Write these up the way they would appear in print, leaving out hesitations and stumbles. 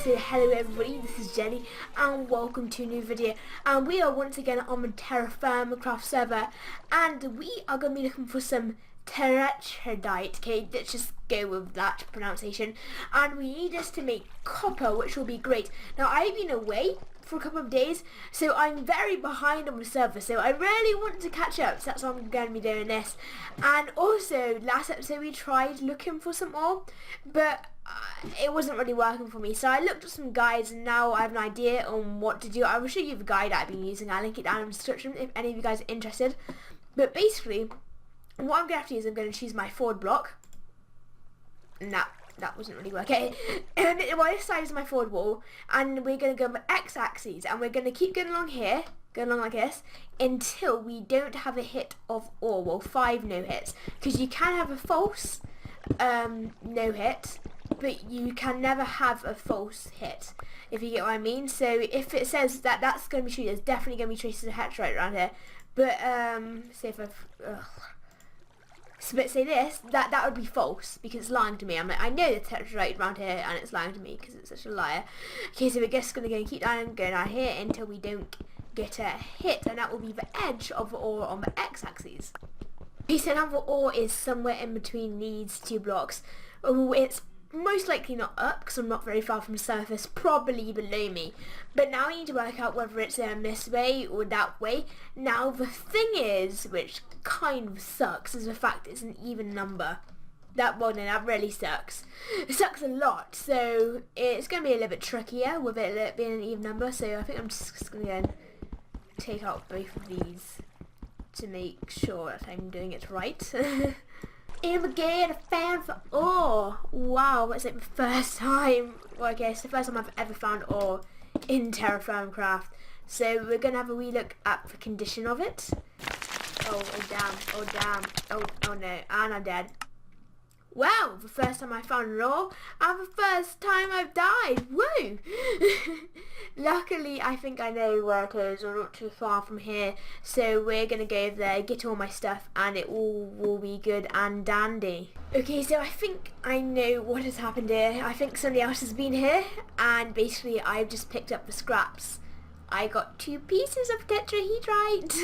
So hello everybody, this is Jenny and welcome to a new video, and we are once again on the Terrafirmacraft server and we are going to be looking for some Terrafirmacraft. Okay, let's just go with that pronunciation, and we need this to make copper, which will be great. Now I've been away for a couple of days, so I'm very behind on the server, so I really want to catch up, so that's why I'm going to be doing this. And also last episode we tried looking for some ore, but it wasn't really working for me, so I looked at some guides and now I have an idea on what to do. I will show you the guide I've been using. I'll link it down in the description if any of you guys are interested. But basically what I'm going to have to do is I'm going to choose my forward block. Nah, that wasn't really working. And this side is my forward wall, and we're going to go on the x-axis, and we're going to keep going along here, going along like this, until we don't have a hit of ore. Well, 5 no hits, because you can have a false no hit, but you can never have a false hit, if you get what I mean. So if it says that that's going to be true, there's definitely going to be traces of heteroid around here. But say if I've but say this, that would be false because it's lying to me. I'm like, I know there's heteroid around here and it's lying to me because it's such a liar. Okay, so we're just going to keep going down here until we don't get a hit, and that will be the edge of the ore on the x-axis. Okay, so now the ore is somewhere in between these two blocks. Oh, it's most likely not up because I'm not very far from the surface, probably below me. But now I need to work out whether it's this way or that way. Now the thing is, which kind of sucks, is the fact it's an even number. That really sucks. It sucks a lot, so it's going to be a little bit trickier with it being an even number. So I think I'm just going to take out both of these to make sure that I'm doing it right. And again, I found for ore. Wow, that's like the first time. Well, I guess the first time I've ever found ore in Terrafirmacraft. So we're gonna have a wee look at the condition of it. Oh damn, oh no, and I'm dead. Wow, the first time I found an ore, and the first time I've died. Woo! Luckily, I think I know where it is, or not too far from here. So we're gonna go over there, get all my stuff, and it all will be good and dandy. Okay, so I think I know what has happened here. I think somebody else has been here, and basically I've just picked up the scraps. I got 2 pieces of tetrahedrite.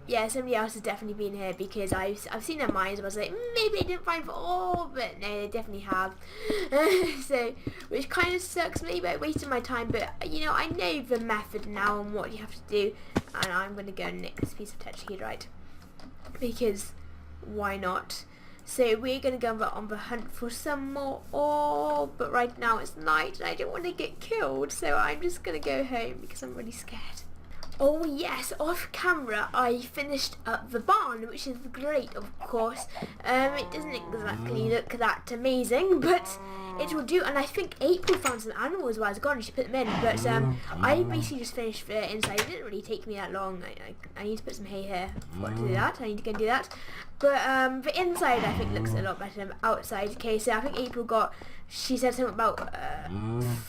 Yeah, somebody else has definitely been here because I've seen their mines. I was like, maybe they didn't find for ore, but no, they definitely have. So, which kind of sucks. Maybe I wasted my time, but you know, I know the method now and what you have to do, and I'm gonna go and nick this piece of tetrahedrite because why not? So we're going to go on the hunt for some more ore, but right now it's night and I don't want to get killed, so I'm just going to go home because I'm really scared. Oh yes, off camera I finished up the barn, which is great of course. It doesn't exactly look that amazing, but it will do. And I think April found some animals while I was gone and she put them in, but I basically just finished the inside. It didn't really take me that long. I need to put some hay here. I forgot to do that. I need to go and do that. But the inside I think looks a lot better than the outside. Okay, so I think April got, she said something about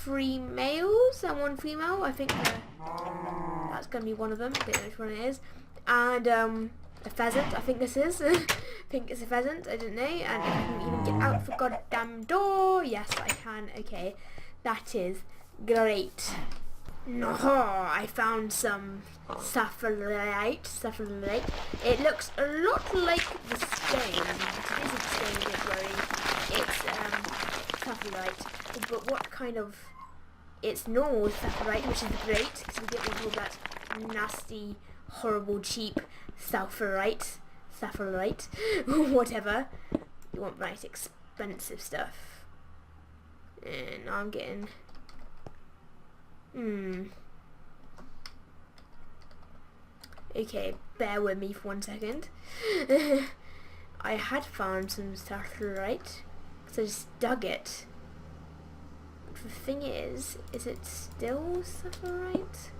3 males and 1 female. I think that's going to be one of them. I don't know which one it is. And a pheasant, I think this is. I think it's a pheasant, I don't know. And if I can even get out the goddamn door. Yes, I can. Okay, that is great. No, I found some sapphirite. It looks a lot like the stone. It isn't stone, don't worry. It's sapphirite. But what kind of... It's normal sapphirite, which is great, because we don't want all that nasty, horrible, cheap sapphirite, whatever. You want nice, expensive stuff. And now I'm getting... Okay, bear with me for 1 second. I had found some sapphirite, so I just dug it. The thing is it still sapphirite?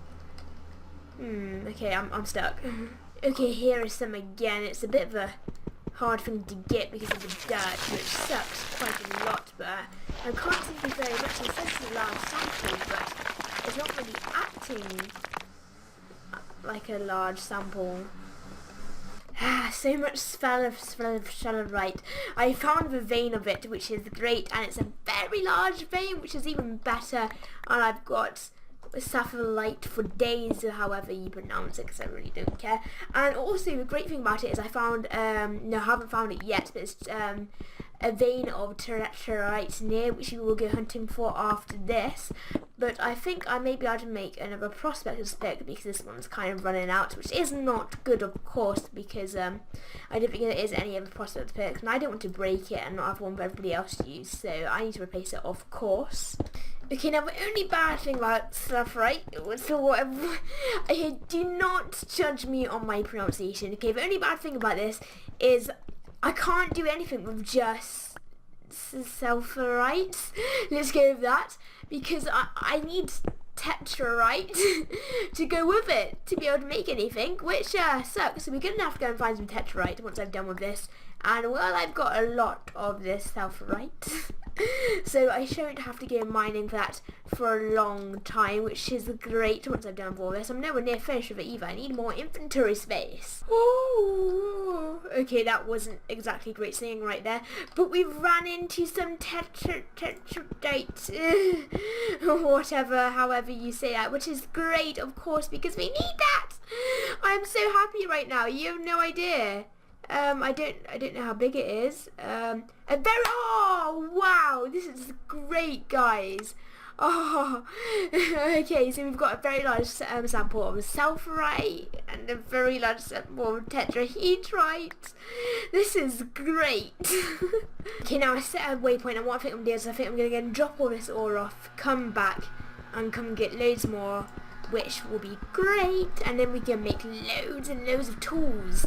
Okay, I'm stuck. Okay, here is some again. It's a bit of a hard thing to get because of the dirt, which sucks quite a lot, but I can't seem to do very much. It says it's a large sample, but it's not really acting like a large sample. So much sphalerite. I found the vein of it, which is great, and it's a very large vein, which is even better. And I've got sapphirite for days, or however you pronounce it, because I really don't care. And also, the great thing about it is I found, no, I haven't found it yet, but it's a vein of terrafirmacraft near, which we will go hunting for after this. But I think I may be able to make another prospector's pick, because this one's kind of running out, which is not good, of course, because I don't think there is any other prospector's pick, and I don't want to break it and not have one for everybody else to use, so I need to replace it, of course. Okay, now the only bad thing about stuff, right, so whatever, do not judge me on my pronunciation, okay? The only bad thing about this is I can't do anything with just sulfurites. Let's go with that, because I need tetrarite to go with it to be able to make anything, which sucks. So we're gonna have to go and find some tetrarite once I'm done with this. And well, I've got a lot of this sulfurite. So I shouldn't have to go mining for that for a long time, which is great once I've done with all this. I'm nowhere near finished with it either. I need more inventory space. Ooh. Okay, that wasn't exactly great singing right there, but we ran into some tetrarite, whatever, however you say that, which is great, of course, because we need that. I'm so happy right now. You have no idea. I don't know how big it is. Oh wow, this is great, guys. Oh, okay, so we've got a very large sample of sulfurite and a very large sample of tetrahedrite. This is great. Okay, now I set a waypoint, and what I think I'm doing is I think I'm gonna go and drop all this ore off, come back, and come get loads more, which will be great, and then we can make loads and loads of tools.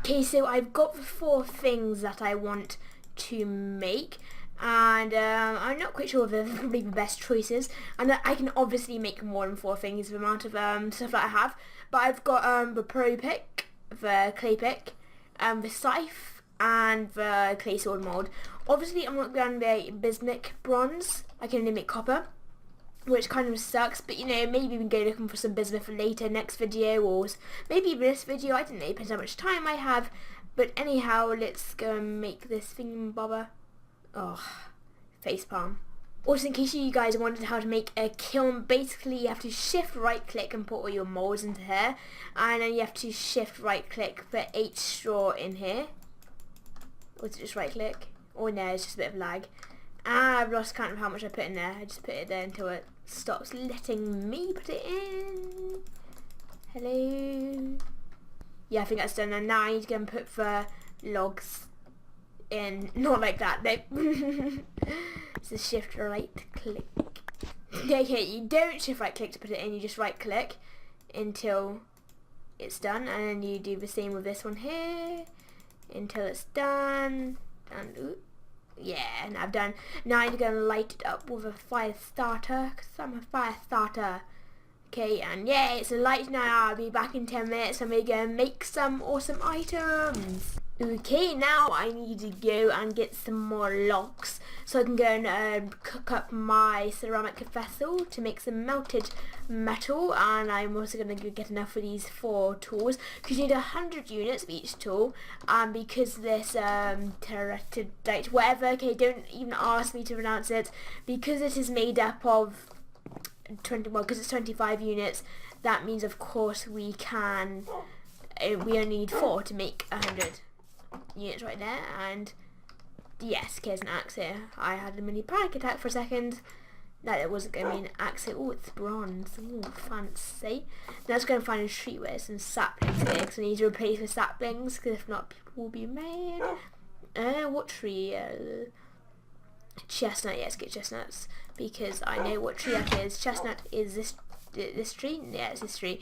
Okay, so I've got the 4 things that I want to make, and I'm not quite sure if they're probably the best choices, and I can obviously make more than 4 things, the amount of stuff that I have, but I've got the pro pick, the clay pick, the scythe, and the clay sword mold. Obviously I'm not going to make bismuth bronze, I can only make copper, which kind of sucks, but you know, maybe we can go looking for some bismuth for later, next video, or maybe this video, I don't know, depends how much time I have. But anyhow, let's go and make this thingamabobber. Oh, facepalm. Also, in case you guys wondered how to make a kiln, basically you have to shift right click and put all your molds into here, and then you have to shift right click, put 8 straw in here. Or is it just right click? Or no, it's just a bit of lag. I've lost count of how much I put in there. I just put it there until it stops letting me put it in. Hello. Yeah, I think that's done. And now I need to go and put the logs in. Not like that. No. It's a shift right click. Okay, you don't shift right click to put it in. You just right click until it's done, and then you do the same with this one here until it's done. And ooh. Yeah, and I've done. Now I'm going to light it up with a fire starter, because I'm a fire starter. Okay, and yeah, it's a light now. I'll be back in 10 minutes, and we're going to make some awesome items. Okay, now I need to go and get some more logs, so I can go and cook up my ceramic vessel to make some melted metal, and I'm also going to go get enough of these 4 tools, because you need 100 units of each tool, and because this terrafirmacraft, whatever, okay, don't even ask me to pronounce it, because it is made up of 20, well, because it's 25 units, that means of course we can, we only need 4 to make 100 units right there. And yes, here's an axe here. I had a mini panic attack for a second that it wasn't going to be an axe here. Oh, it's bronze. Oh, fancy. Now let's go and find a tree where there's some saplings here, because we need to replace the saplings, because if not people will be mad. What tree? Chestnut. Yes, get chestnuts, because I know what tree that is. Chestnut is this tree? Yeah, it's this tree.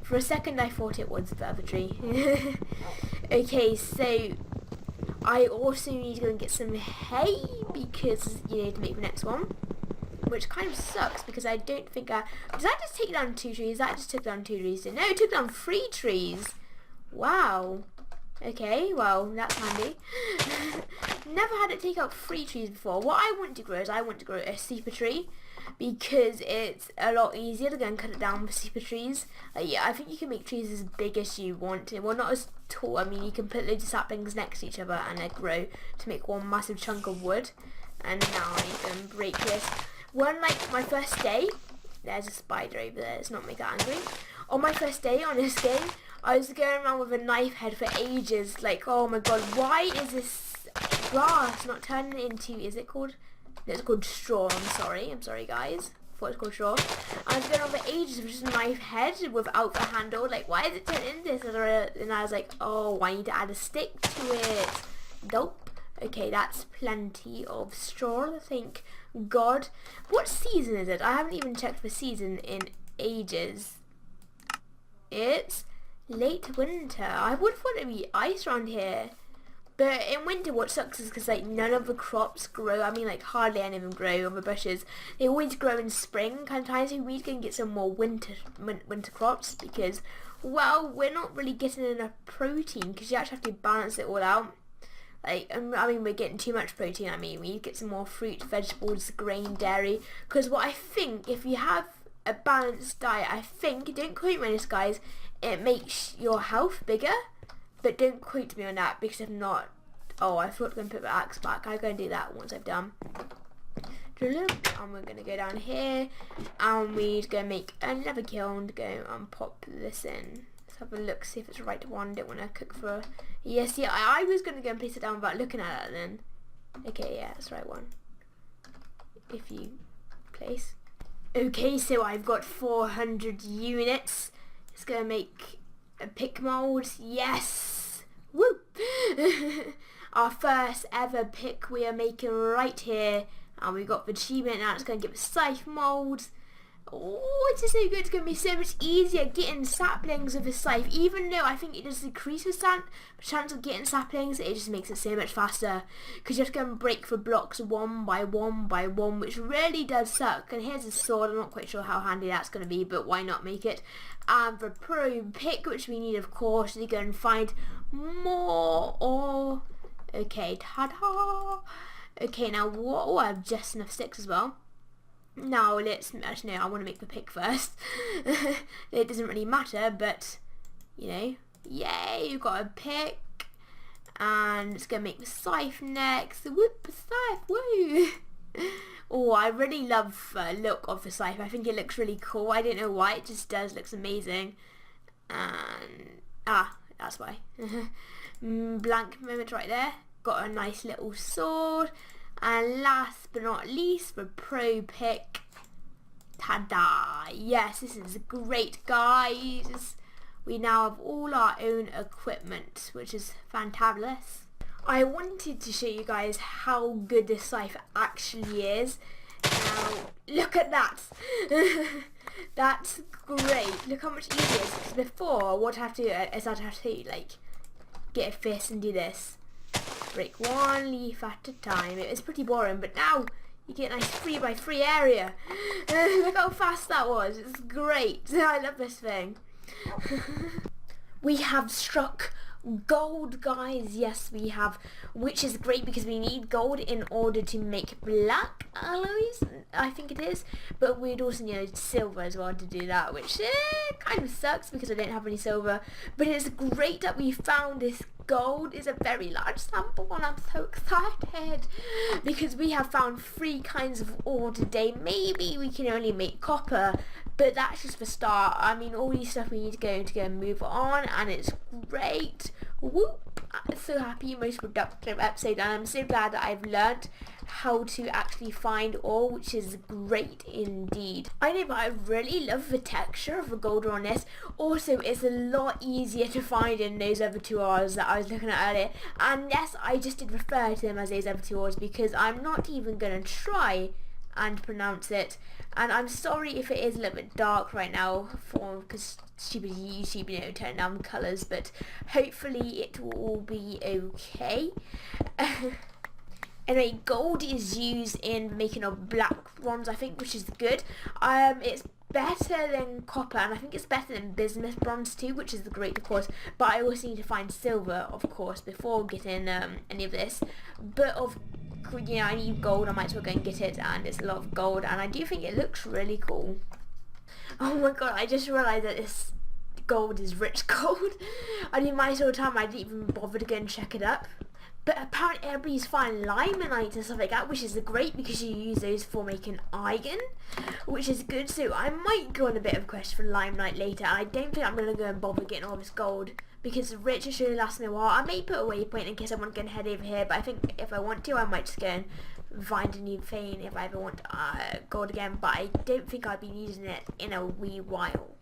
For a second I thought it was the other tree. Okay, so I also need to go and get some hay, because you need to make the next one, which kind of sucks, because I don't think did I just take down 2 trees? That just took down 2 trees. No, it took down 3 trees. Wow. Okay, well, that's handy. Never had it take out 3 trees before. What I want to grow is I want to grow a super tree, because it's a lot easier to go and cut it down with super trees. Yeah, I think you can make trees as big as you want. Well, not as tall. I mean, you can put loads of saplings next to each other and they grow to make one massive chunk of wood. And now you can break this. One, like, my first day, there's a spider over there, let's not make that angry. On my first day on this game, I was going around with a knife head for ages, like, oh my god, why is this grass not turning into, is it called? No, it's called straw, I'm sorry guys. I thought it was called straw. I was going on for ages with just a knife head without the handle, like, why is it turning into this? And I was like, oh, I need to add a stick to it. Nope. Okay, that's plenty of straw, thank God. What season is it? I haven't even checked the season in ages. It's late winter. I would have thought it'd be ice around here. But in winter what sucks is because like none of the crops grow. I mean like hardly any of them grow on the bushes. They always grow in spring kind of time, so we can get some more winter crops because, well, we're not really getting enough protein because you actually have to balance it all out. Like, I mean, we're getting too much protein. I mean, we need to get some more fruit, vegetables, grain, dairy. Because what I think, if you have a balanced diet, I think, don't quote me on this, guys, it makes your health bigger. But don't quote me on that, because if not, oh, I thought I was going to put the axe back. I'm going to do that once I've done. And we're going to go down here, and we're going to make another kiln to go and pop this in. Let's have a look, see if it's the right one. Don't want to cook for... Yes, yeah, I was going to go and place it down without looking at it then. Okay, yeah, that's the right one. If you place. Okay, so I've got 400 units. It's going to make a pick mold. Yes! Woo! Our first ever pick we are making right here. And we've got the achievement now. It's going to give us scythe molds. Oh, it's just so good. It's going to be so much easier getting saplings with a scythe. Even though I think it does decrease the chance of getting saplings, it just makes it so much faster. Because you have to go and break the blocks one by one by one, which really does suck. And here's a sword. I'm not quite sure how handy that's going to be, but why not make it? And the pro pick, which we need, of course, to go and find more ore. Okay, ta-da! Okay, now what? Oh, I have just enough sticks as well. Now let's, actually no, I want to make the pick first. It doesn't really matter, but, you know, yay, you've got a pick. And it's going to make the scythe next. Whoop, scythe, woo! Oh, I really love the look of the scythe. I think it looks really cool. I don't know why, it just does, looks amazing. And, that's why. Blank moment right there. Got a nice little sword. And last but not least, the pro pick. Ta-da! Yes, this is great, guys. We now have all our own equipment, which is fantabulous. I wanted to show you guys how good this scythe actually is. Now, look at that. That's great. Look how much easier it is. Because before, what I have to do is I'd have to, like, get a fist and do this. Break one leaf at a time. It was pretty boring, but now you get a nice 3x3 area. Look how fast that was. It's great. I love this thing. We have struck gold, guys. Yes, we have, which is great because we need gold in order to make black alloys, I think it is, but we'd also need silver as well to do that, which kind of sucks because I don't have any silver, but it's great that we found this gold. Is a very large sample and I'm so excited because we have found 3 kinds of ore today. Maybe we can only make copper, but that's just the start. I mean, all these stuff we need to go and move on, and it's great. Whoop! I'm so happy, most productive episode, and I'm so glad that I've learnt how to actually find ore, which is great indeed. I know, but I really love the texture of the gold on this. Also, it's a lot easier to find in those other 2 ores that I was looking at earlier. And yes, I just did refer to them as those other 2 ores because I'm not even going to try and pronounce it. And I'm sorry if it is a little bit dark right now because stupid YouTube, you know, turn down colours, but hopefully it will all be okay. Anyway, gold is used in making of black bronze, I think, which is good. It's better than copper, and I think it's better than bismuth bronze too, which is great, of course. But I also need to find silver, of course, before getting any of this. But you know, I need gold, I might as well go and get it, and it's a lot of gold, and I do think it looks really cool. Oh my god, I just realised that this gold is rich gold. I didn't mind all the time, I didn't even bother to go and check it up. But apparently everybody's finding limonite and stuff like that, which is great because you use those for making iron, which is good. So I might go on a bit of a quest for limonite later. I don't think I'm going to go and bother getting all this gold because the rich is really lasting a while. I may put a waypoint in case I want to go and head over here, but I think if I want to, I might just go and find a new vein if I ever want gold again, but I don't think I'll be using it in a wee while.